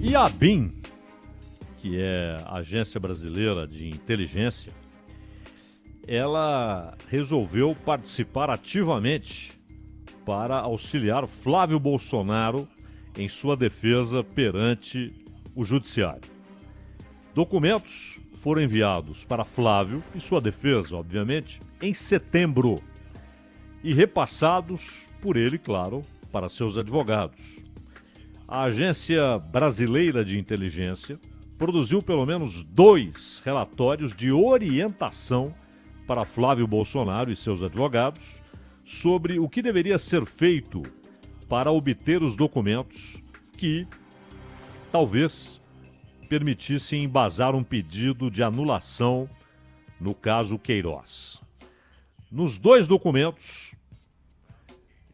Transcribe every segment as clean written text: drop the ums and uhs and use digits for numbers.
E a ABIN, que é a Agência Brasileira de Inteligência, ela resolveu participar ativamente para auxiliar Flávio Bolsonaro em sua defesa perante o Judiciário. Documentos foram enviados para Flávio e sua defesa, obviamente, em setembro e repassados por ele, claro, para seus advogados. A Agência Brasileira de Inteligência produziu pelo menos 2 relatórios de orientação para Flávio Bolsonaro e seus advogados sobre o que deveria ser feito para obter os documentos que talvez permitissem embasar um pedido de anulação no caso Queiroz. Nos 2 documentos,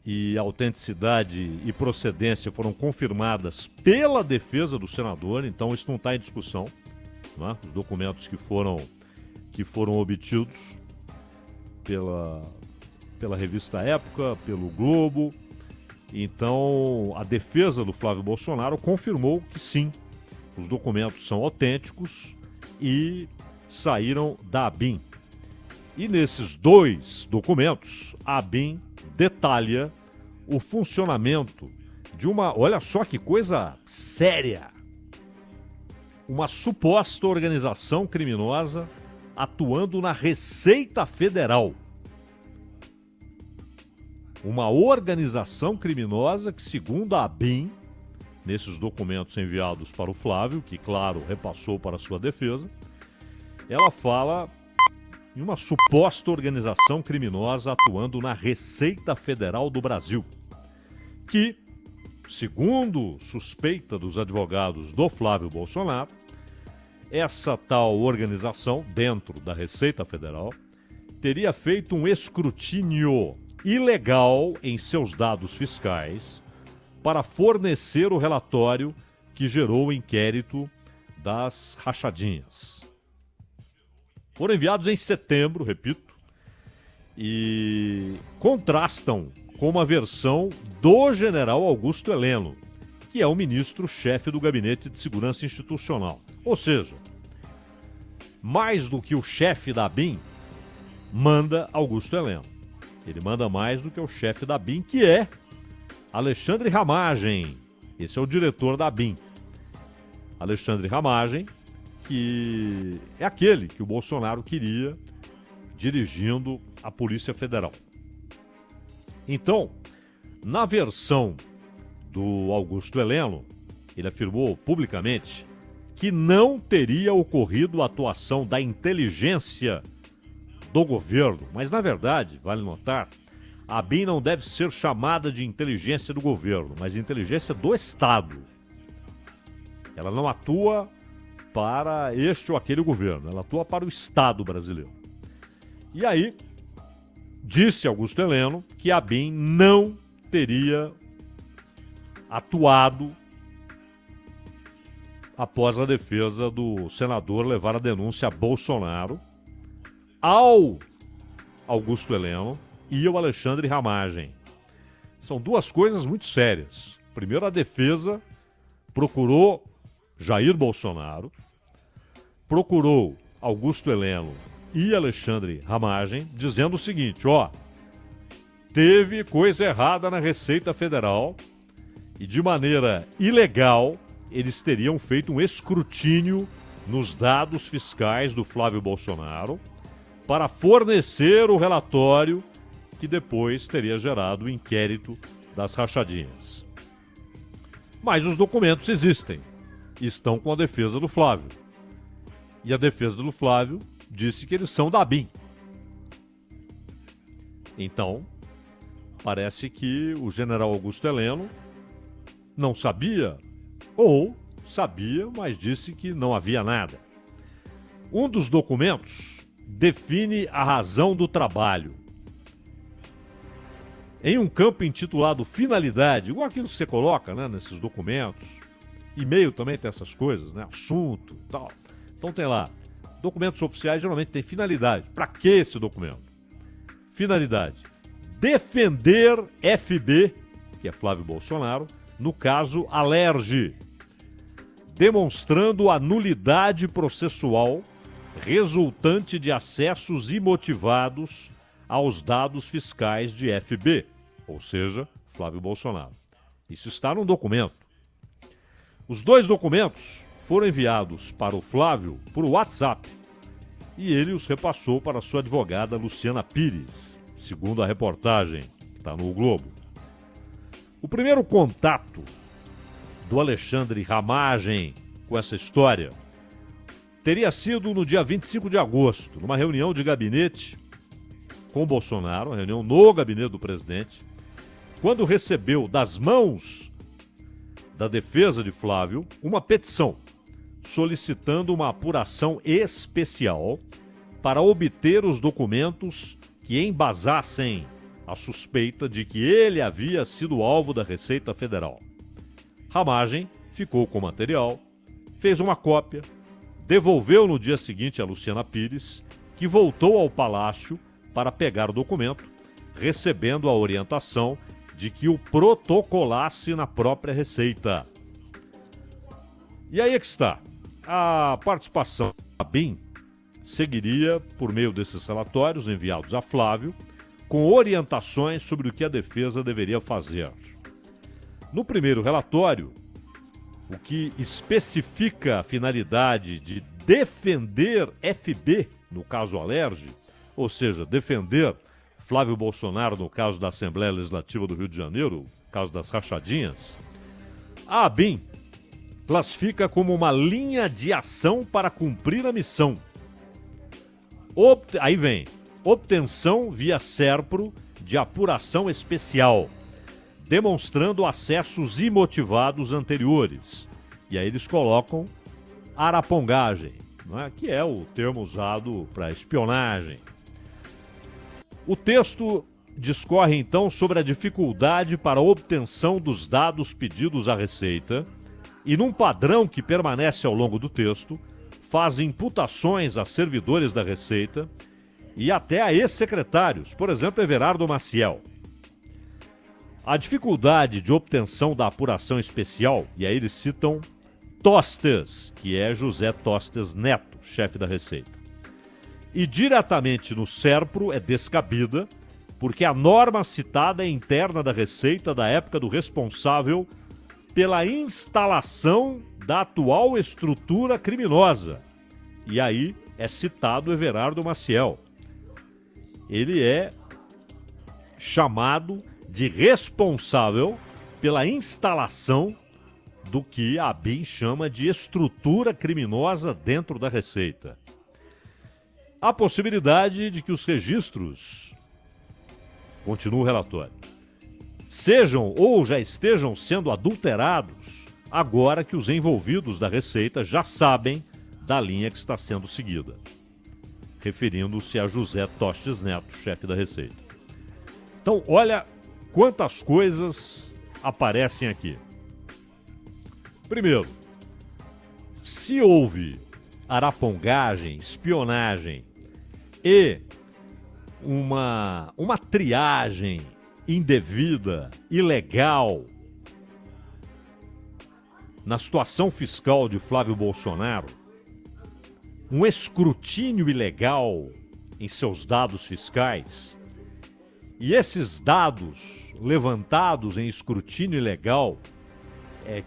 e autenticidade e procedência foram confirmadas pela defesa do senador, então isso não está em discussão, né? Os documentos que foram obtidos pela revista Época, pelo Globo. Então, a defesa do Flávio Bolsonaro confirmou que sim, os documentos são autênticos e saíram da ABIN. E nesses 2 documentos, a ABIN detalha o funcionamento de uma, olha só que coisa séria, uma suposta organização criminosa atuando na Receita Federal. Uma organização criminosa que, segundo a ABIN, nesses documentos enviados para o Flávio, que, claro, repassou para a sua defesa, ela fala em uma suposta organização criminosa atuando na Receita Federal do Brasil, que, segundo suspeita dos advogados do Flávio Bolsonaro, essa tal organização, dentro da Receita Federal, teria feito um escrutínio ilegal em seus dados fiscais para fornecer o relatório que gerou o inquérito das rachadinhas. Foram enviados em setembro, repito, e contrastam com uma versão do general Augusto Heleno, que é o ministro-chefe do Gabinete de Segurança Institucional. Ou seja, mais do que o chefe da ABIN, manda Augusto Heleno. Ele manda mais do que o chefe da ABIN, que é Alexandre Ramagem. Esse é o diretor da ABIN. Alexandre Ramagem, que é aquele que o Bolsonaro queria dirigindo a Polícia Federal. Então, na versão do Augusto Heleno, ele afirmou publicamente que não teria ocorrido a atuação da inteligência do governo. Mas, na verdade, vale notar, a ABIN não deve ser chamada de inteligência do governo, mas inteligência do Estado. Ela não atua para este ou aquele governo, ela atua para o Estado brasileiro. E aí, disse Augusto Heleno que a ABIN não teria atuado após a defesa do senador levar a denúncia a Bolsonaro ao Augusto Heleno e ao Alexandre Ramagem. São 2 coisas muito sérias. Primeiro, a defesa procurou Jair Bolsonaro, procurou Augusto Heleno e Alexandre Ramagem, dizendo o seguinte, teve coisa errada na Receita Federal e de maneira ilegal eles teriam feito um escrutínio nos dados fiscais do Flávio Bolsonaro para fornecer o relatório que depois teria gerado o inquérito das rachadinhas. Mas os documentos existem, estão com a defesa do Flávio. E a defesa do Flávio disse que eles são da ABIN. Então, parece que o general Augusto Heleno não sabia, ou sabia, mas disse que não havia nada. Um dos documentos define a razão do trabalho. Em um campo intitulado finalidade, igual aquilo que você coloca, né, nesses documentos, e-mail também tem essas coisas, né, assunto, tal. Então tem lá, documentos oficiais geralmente tem finalidade. Para que esse documento? Finalidade: defender FB, que é Flávio Bolsonaro, no caso Alerj. demonstrando a nulidade processual resultante de acessos imotivados aos dados fiscais de FB, ou seja, Flávio Bolsonaro. Isso está num documento. Os 2 documentos foram enviados para o Flávio por WhatsApp e ele os repassou para sua advogada Luciana Pires, segundo a reportagem que está no Globo. O primeiro contato do Alexandre Ramagem com essa história teria sido no dia 25 de agosto, numa reunião de gabinete com Bolsonaro, uma reunião no gabinete do presidente, quando recebeu das mãos da defesa de Flávio uma petição solicitando uma apuração especial para obter os documentos que embasassem a suspeita de que ele havia sido alvo da Receita Federal. Ramagem ficou com o material, fez uma cópia, devolveu no dia seguinte a Luciana Pires, que voltou ao palácio para pegar o documento, recebendo a orientação de que o protocolasse na própria Receita. E aí é que está. A participação da BIM seguiria por meio desses relatórios enviados a Flávio, com orientações sobre o que a defesa deveria fazer. No primeiro relatório, o que especifica a finalidade de defender FB, no caso Alerj, ou seja, defender Flávio Bolsonaro no caso da Assembleia Legislativa do Rio de Janeiro, no caso das rachadinhas, a ABIN classifica como uma linha de ação para cumprir a missão. Aí vem, obtenção via SERPRO de apuração especial, demonstrando acessos imotivados anteriores. E aí eles colocam arapongagem, não é? Que é o termo usado para espionagem. O texto discorre então sobre a dificuldade para a obtenção dos dados pedidos à Receita e, num padrão que permanece ao longo do texto, faz imputações a servidores da Receita e até a ex-secretários, por exemplo, Everardo Maciel. A dificuldade de obtenção da apuração especial, e aí eles citam Tostes, que é José Tostes Neto, chefe da Receita. E diretamente no SERPRO é descabida, porque a norma citada é interna da Receita da época do responsável pela instalação da atual estrutura criminosa. E aí é citado Everardo Maciel. Ele é chamado de responsável pela instalação do que a ABIN chama de estrutura criminosa dentro da Receita. Há possibilidade de que os registros, continua o relatório, sejam ou já estejam sendo adulterados agora que os envolvidos da Receita já sabem da linha que está sendo seguida, referindo-se a José Tostes Neto, chefe da Receita. Então, olha quantas coisas aparecem aqui. Primeiro, se houve arapongagem, espionagem e uma triagem indevida, ilegal, na situação fiscal de Flávio Bolsonaro, um escrutínio ilegal em seus dados fiscais, e esses dados levantados em escrutínio ilegal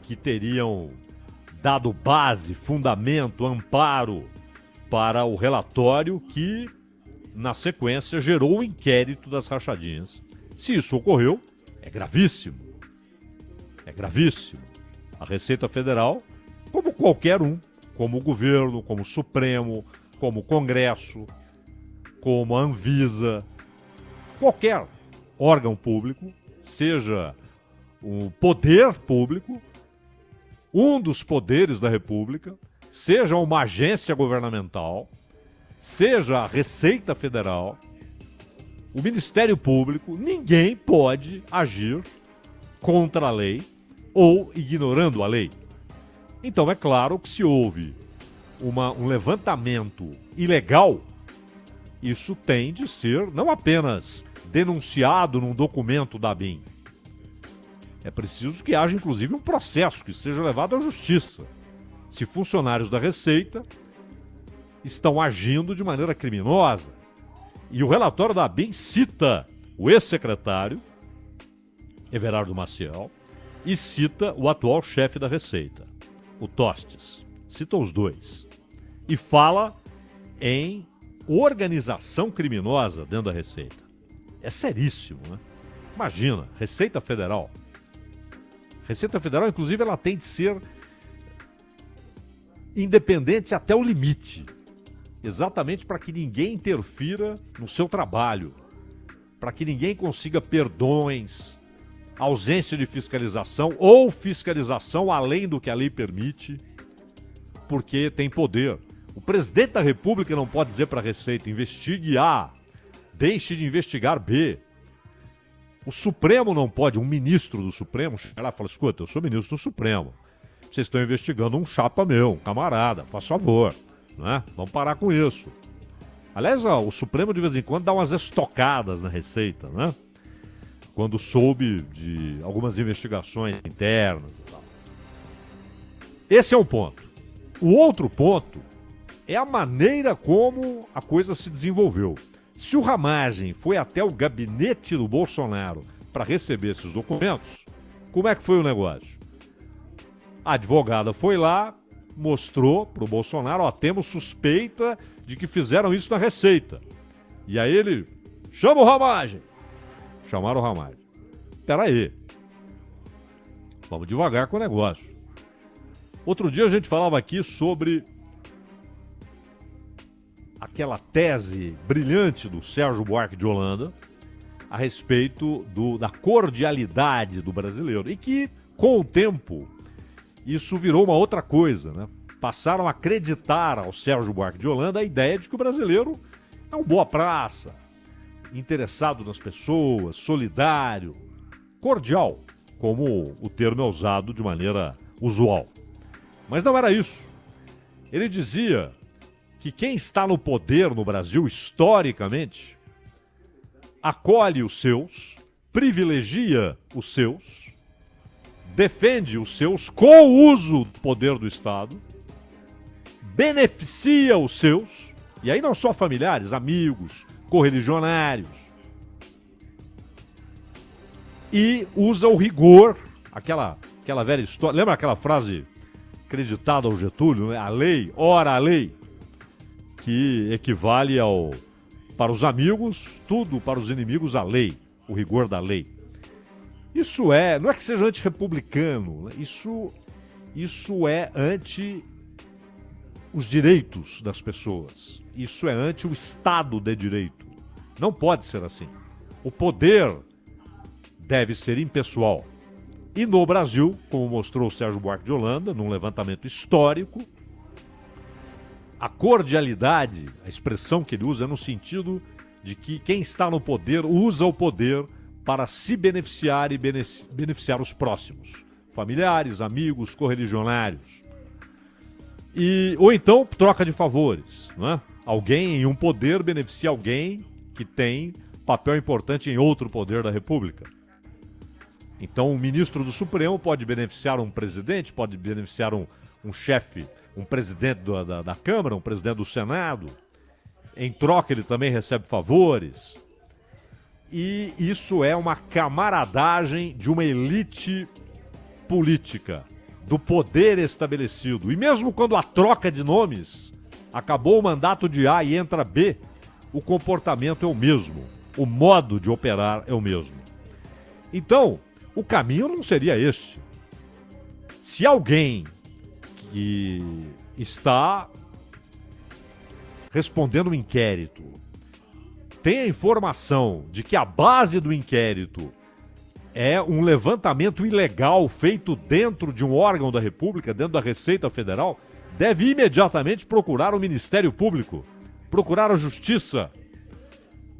que teriam dado base, fundamento, amparo para o relatório que, na sequência, gerou o inquérito das rachadinhas. Se isso ocorreu, é gravíssimo. É gravíssimo. A Receita Federal, como qualquer um, como o governo, como o Supremo, como o Congresso, como a Anvisa, qualquer órgão público, seja o poder público, um dos poderes da República, seja uma agência governamental, seja a Receita Federal, o Ministério Público, ninguém pode agir contra a lei ou ignorando a lei. Então é claro que se houve um levantamento ilegal, isso tem de ser não apenas denunciado num documento da ABIN. É preciso que haja inclusive um processo que seja levado à justiça. se funcionários da Receita estão agindo de maneira criminosa. E o relatório da ABIN cita o ex-secretário, Everardo Maciel, e cita o atual chefe da Receita, o Tostes. Cita os dois. E fala em organização criminosa dentro da Receita. É seríssimo, né? Imagina, Receita Federal. Receita Federal, inclusive, ela tem de ser independente até o limite. Exatamente para que ninguém interfira no seu trabalho. Para que ninguém consiga perdões, ausência de fiscalização ou fiscalização além do que a lei permite, porque tem poder. O presidente da República não pode dizer para a Receita: investigue A, deixe de investigar B. O Supremo não pode, um ministro do Supremo, chegar lá e falar: escuta, eu sou ministro do Supremo, vocês estão investigando um chapa meu, um camarada, faz favor, né? Vamos parar com isso. Aliás, o Supremo de vez em quando dá umas estocadas na Receita, né? Quando soube de algumas investigações internas e tal. Esse é um ponto. O outro ponto é a maneira como a coisa se desenvolveu. Se o Ramagem foi até o gabinete do Bolsonaro para receber esses documentos, como é que foi o negócio? A advogada foi lá, mostrou para o Bolsonaro: ó, temos suspeita de que fizeram isso na Receita. E aí ele: chama o Ramagem. Chamaram o Ramagem. Peraí. Vamos devagar com o negócio. Outro dia a gente falava aqui sobre aquela tese brilhante do Sérgio Buarque de Holanda a respeito da cordialidade do brasileiro. E que, com o tempo, isso virou uma outra coisa, né? Passaram a acreditar ao Sérgio Buarque de Holanda a ideia de que o brasileiro é um boa praça, interessado nas pessoas, solidário, cordial, como o termo é usado de maneira usual. Mas não era isso. Ele dizia que quem está no poder no Brasil, historicamente, acolhe os seus, privilegia os seus, defende os seus com o uso do poder do Estado, beneficia os seus, e aí não só familiares, amigos, correligionários, e usa o rigor, aquela velha história. Lembra aquela frase acreditada ao Getúlio, né? A lei, ora a lei, que equivale ao, para os amigos, tudo, para os inimigos, a lei, o rigor da lei. Isso não é que seja antirrepublicano, né? Isso é anti os direitos das pessoas. Isso é anti o Estado de Direito. Não pode ser assim. O poder deve ser impessoal. E no Brasil, como mostrou o Sérgio Buarque de Holanda, num levantamento histórico, a cordialidade, a expressão que ele usa é no sentido de que quem está no poder usa o poder para se beneficiar e beneficiar os próximos, familiares, amigos, correligionários. Ou então troca de favores, não é? Alguém em um poder beneficia alguém que tem papel importante em outro poder da República. Então, um ministro do Supremo pode beneficiar um presidente, pode beneficiar um chefe, um presidente da Câmara, um presidente do Senado. Em troca, ele também recebe favores. E isso é uma camaradagem de uma elite política, do poder estabelecido. E mesmo quando a troca de nomes acabou o mandato de A e entra B, o comportamento é o mesmo, o modo de operar é o mesmo. Então, o caminho não seria este. Se alguém que está respondendo um inquérito tem a informação de que a base do inquérito é um levantamento ilegal feito dentro de um órgão da República, dentro da Receita Federal, deve imediatamente procurar o Ministério Público, procurar a Justiça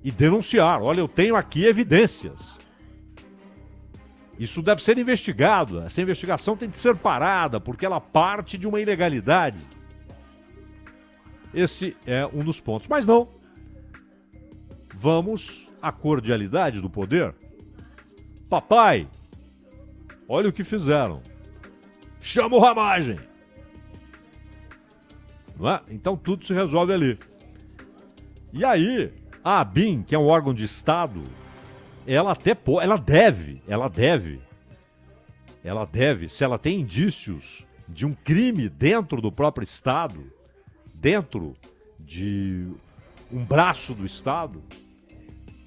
e denunciar. Olha, eu tenho aqui evidências. Isso deve ser investigado. Essa investigação tem de ser parada, porque ela parte de uma ilegalidade. Esse é um dos pontos. Mas não. Vamos à cordialidade do poder. Papai, olha o que fizeram. Chama o Ramagem. Não é? Então tudo se resolve ali. E aí, a ABIN, que é um órgão de Estado, ela deve, se ela tem indícios de um crime dentro do próprio Estado, dentro de um braço do Estado,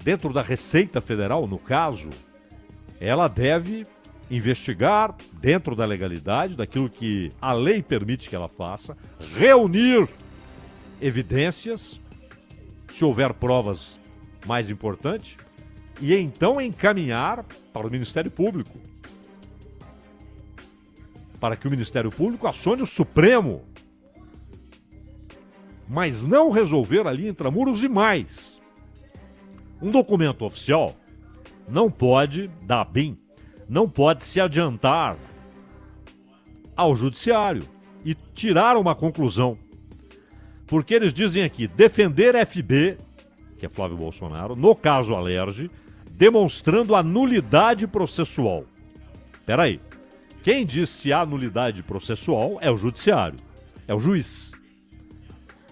dentro da Receita Federal, no caso, ela deve investigar dentro da legalidade, daquilo que a lei permite que ela faça, reunir evidências, se houver provas mais importantes, e então encaminhar para o Ministério Público, para que o Ministério Público acione o Supremo, mas não resolver ali intramuros e mais. Um documento oficial não pode, da ABIN, não pode se adiantar ao judiciário e tirar uma conclusão. Porque eles dizem aqui, defender FB, que é Flávio Bolsonaro, no caso Alerj, demonstrando a nulidade processual. Peraí, quem diz se há nulidade processual é o judiciário, é o juiz.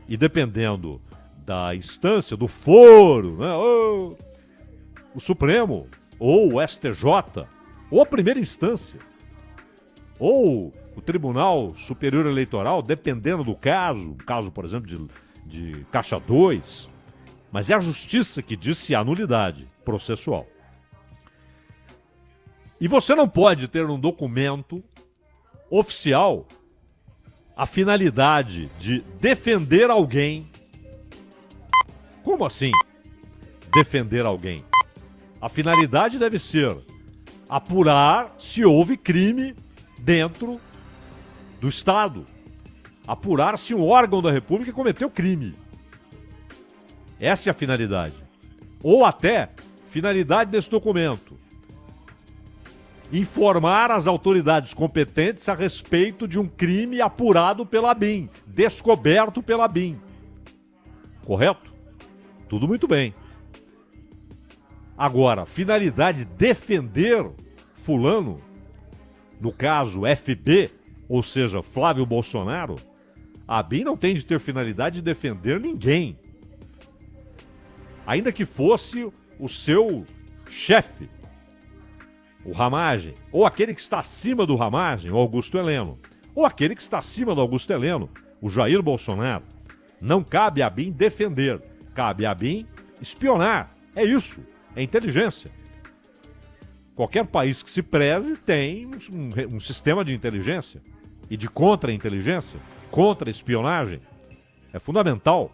E dependendo da instância, do foro, né, ou o Supremo, ou o STJ, ou a primeira instância, ou o Tribunal Superior Eleitoral, dependendo do caso, por exemplo, de Caixa 2, mas é a justiça que diz se há nulidade processual. E você não pode ter um documento oficial a finalidade de defender alguém. Como assim? Defender alguém. A finalidade deve ser apurar se houve crime dentro do Estado. Apurar se um órgão da República cometeu crime. Essa é a finalidade. Ou até, finalidade desse documento: informar as autoridades competentes a respeito de um crime apurado pela ABIN, descoberto pela ABIN. Correto? Tudo muito bem. Agora, finalidade defender fulano, no caso FB, ou seja, Flávio Bolsonaro, a ABIN não tem de ter finalidade de defender ninguém. Ainda que fosse o seu chefe, o Ramagem, ou aquele que está acima do Ramagem, o Augusto Heleno, ou aquele que está acima do Augusto Heleno, o Jair Bolsonaro. Não cabe a ABIN defender, cabe a ABIN espionar. É isso, é inteligência. Qualquer país que se preze tem um sistema de inteligência e de contra-inteligência, contra-espionagem. É fundamental,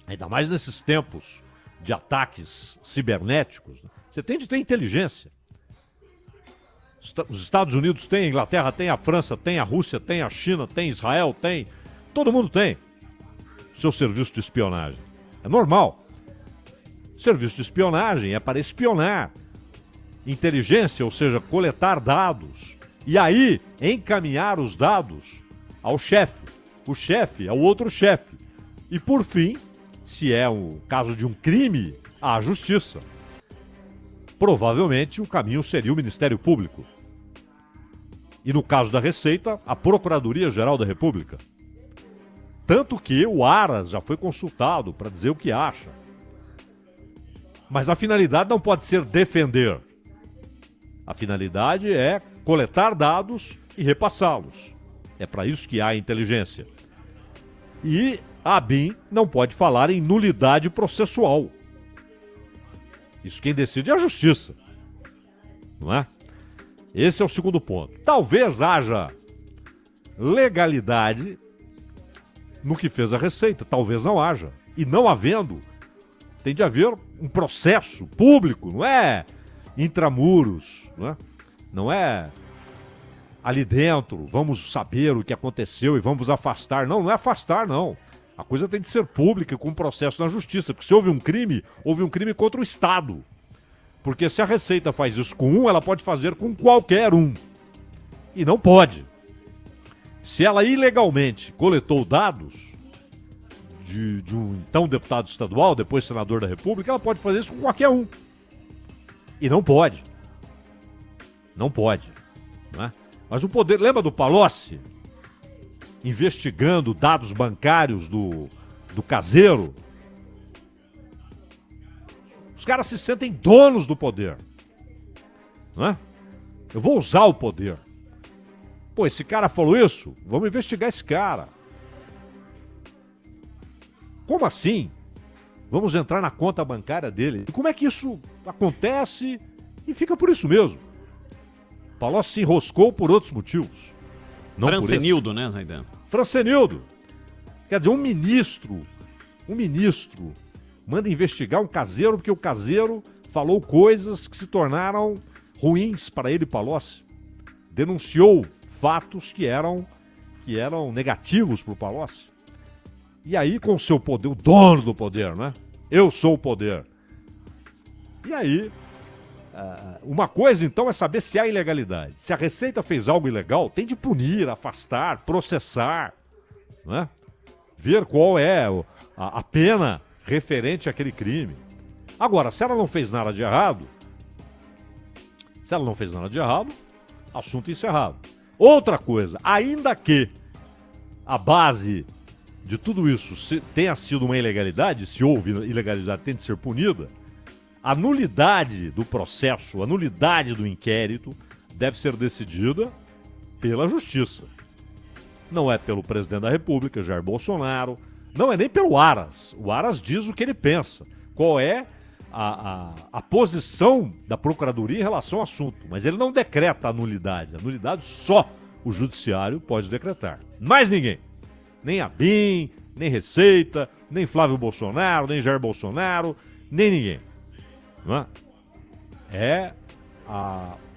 ainda mais nesses tempos de ataques cibernéticos. Você tem de ter inteligência. Os Estados Unidos têm, a Inglaterra tem, a França tem, a Rússia tem, a China tem, Israel tem. Todo mundo tem seu serviço de espionagem. É normal. Serviço de espionagem é para espionar. Inteligência, ou seja, coletar dados. E aí, encaminhar os dados ao chefe. O chefe é o outro chefe. E por fim, se é o caso de um crime, à justiça. Provavelmente o caminho seria o Ministério Público. E no caso da Receita, a Procuradoria-Geral da República. Tanto que o Aras já foi consultado para dizer o que acha. Mas a finalidade não pode ser defender. A finalidade é coletar dados e repassá-los. É para isso que há inteligência. E a ABIN não pode falar em nulidade processual. Isso quem decide é a justiça. Não é? Esse é o segundo ponto. Talvez haja legalidade no que fez a Receita. Talvez não haja. E não havendo, tem de haver um processo público, não é intramuros, não é? Não é ali dentro, vamos saber o que aconteceu e vamos afastar. Não, não é afastar, não. A coisa tem de ser pública, com um processo na justiça. Porque se houve um crime contra o Estado. Porque se a Receita faz isso com um, ela pode fazer com qualquer um. E não pode. Se ela ilegalmente coletou dados de um então deputado estadual, depois senador da República, ela pode fazer isso com qualquer um. E não pode. Não pode. Não é? Mas o poder... Lembra do Palocci? investigando dados bancários do caseiro. Os caras se sentem donos do poder. Não é? Eu vou usar o poder. Pô, esse cara falou isso? Vamos investigar esse cara. Como assim? Vamos entrar na conta bancária dele. E como é que isso acontece? E fica por isso mesmo. Palocci se enroscou por outros motivos. Não Francenildo, né, Zaidan? Francenildo. Quer dizer, um ministro manda investigar um caseiro porque o caseiro falou coisas que se tornaram ruins para ele, Palocci. Denunciou fatos que eram negativos para o Palocci. E aí, com o seu poder, o dono do poder, né? Eu sou o poder. E aí, uma coisa então é saber se há ilegalidade. Se a Receita fez algo ilegal, tem de punir, afastar, processar, né? Ver qual é a pena referente àquele crime. Agora, se ela não fez nada de errado, assunto encerrado. Outra coisa, ainda que a base de tudo isso tenha sido uma ilegalidade, se houve ilegalidade, tem de ser punida, a nulidade do processo, a nulidade do inquérito deve ser decidida pela Justiça. Não é pelo presidente da República, Jair Bolsonaro, não é nem pelo Aras. O Aras diz o que ele pensa, qual é a posição da Procuradoria em relação ao assunto, mas ele não decreta a nulidade. A nulidade só o Judiciário pode decretar. Mais ninguém. Nem a BIM, nem Receita, nem Flávio Bolsonaro, nem Jair Bolsonaro, nem ninguém. Não é?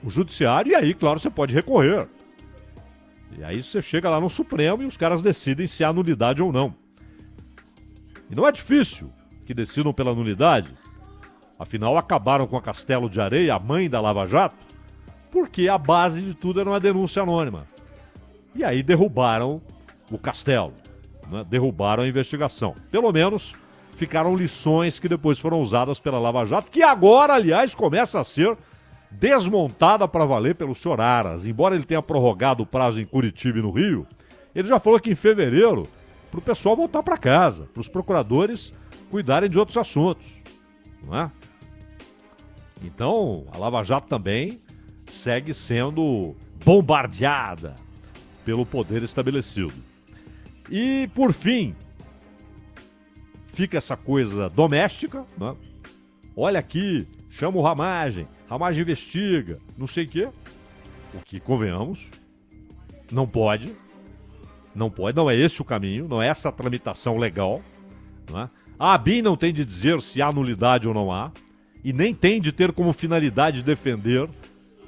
O Judiciário, e aí, claro, você pode recorrer. E aí você chega lá no Supremo e os caras decidem se há nulidade ou não. E não é difícil que decidam pela nulidade. Afinal, acabaram com a Castelo de Areia, a mãe da Lava Jato, porque a base de tudo era uma denúncia anônima. E aí derrubaram o Castelo, né? Derrubaram a investigação. Pelo menos ficaram lições que depois foram usadas pela Lava Jato, que agora, aliás, começa a ser desmontada para valer pelo senhor Aras. Embora ele tenha prorrogado o prazo em Curitiba e no Rio, ele já falou que em fevereiro, para o pessoal voltar para casa, para os procuradores cuidarem de outros assuntos. Não é? Então, a Lava Jato também segue sendo bombardeada pelo poder estabelecido. E, por fim, fica essa coisa doméstica, né? Olha aqui, chama o Ramagem investiga, não sei o quê. O que, convenhamos, não pode, não é esse o caminho, não é essa a tramitação legal, né? A ABIN não tem de dizer se há nulidade ou não há, e nem tem de ter como finalidade defender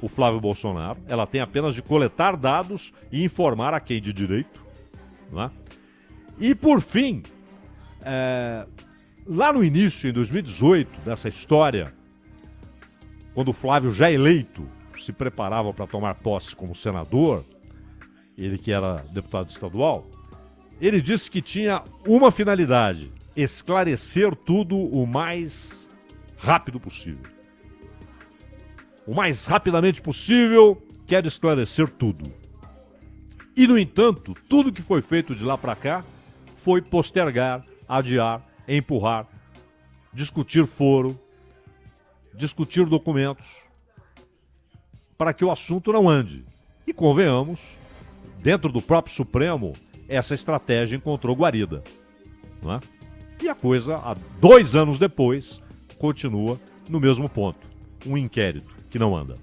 o Flávio Bolsonaro. Ela tem apenas de coletar dados e informar a quem de direito, né? E, por fim, lá no início, em 2018, dessa história, quando o Flávio, já eleito, se preparava para tomar posse como senador, ele que era deputado estadual, ele disse que tinha uma finalidade: esclarecer tudo o mais rápido possível. O mais rapidamente possível, quero esclarecer tudo. E, no entanto, tudo que foi feito de lá para cá foi postergar, adiar, empurrar, discutir foro, discutir documentos, para que o assunto não ande. E, convenhamos, dentro do próprio Supremo, essa estratégia encontrou guarida, não é? E a coisa, 2 anos depois, continua no mesmo ponto. Um inquérito que não anda.